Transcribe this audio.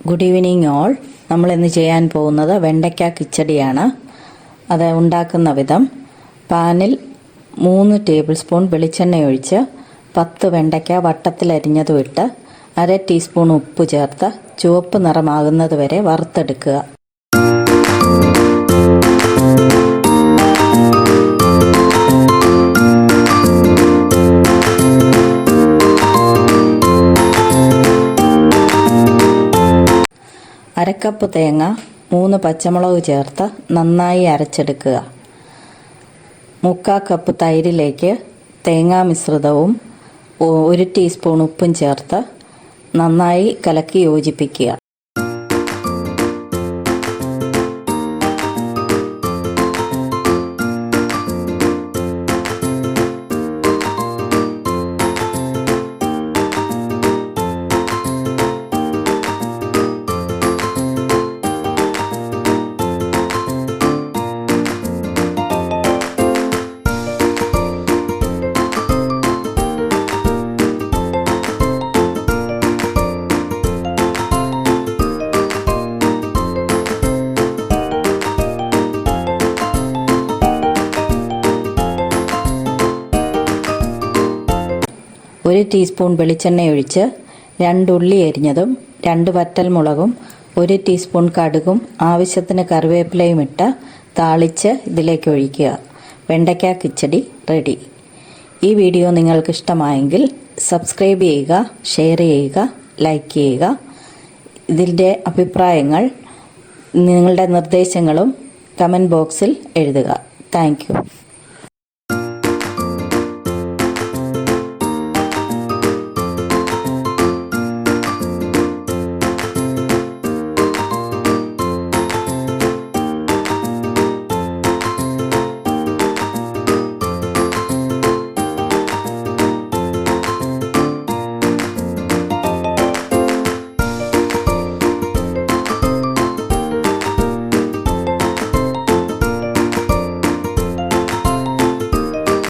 Good evening all. നമ്മൾ ഇന്ന് ചെയ്യാൻ പോകുന്നത് വെണ്ടയ്ക്ക കിച്ചടിയാണ്. അത് ഉണ്ടാക്കുന്ന വിധം: പാനിൽ 3 ടേബിൾ സ്പൂൺ വെളിച്ചെണ്ണ ഒഴിച്ച് 10 വെണ്ടയ്ക്ക വട്ടത്തിലരിഞ്ഞതും ഇട്ട് 1/2 ടീസ്പൂൺ ഉപ്പ് ചേർത്ത് ചുവപ്പ് നിറമാകുന്നത് വരെ വറുത്തെടുക്കുക. അരക്കപ്പ് തേങ്ങ, 3 പച്ചമുളക് ചേർത്ത് നന്നായി അരച്ചെടുക്കുക. 3/4 കപ്പ് തൈരിലേക്ക് തേങ്ങാ മിശ്രിതവും 1 ടീസ്പൂൺ ഉപ്പും ചേർത്ത് നന്നായി കലക്കി യോജിപ്പിക്കുക. ഒരു ടീസ്പൂൺ വെളിച്ചെണ്ണ ഒഴിച്ച് 2 ഉള്ളി അരിഞ്ഞതും 2 വറ്റൽമുളകും 1 ടീസ്പൂൺ കടുകും ആവശ്യത്തിന് കറിവേപ്പിലയും ഇട്ട് താളിച്ച് ഇതിലേക്ക് ഒഴിക്കുക. വെണ്ടയ്ക്ക കിച്ചടി റെഡി. ഈ വീഡിയോ നിങ്ങൾക്ക് ഇഷ്ടമായെങ്കിൽ സബ്സ്ക്രൈബ് ചെയ്യുക, ഷെയർ ചെയ്യുക, ലൈക്ക് ചെയ്യുക. ഇതിൻ്റെ അഭിപ്രായങ്ങൾ, നിങ്ങളുടെ നിർദ്ദേശങ്ങളും കമൻറ്റ് ബോക്സിൽ എഴുതുക. Thank you.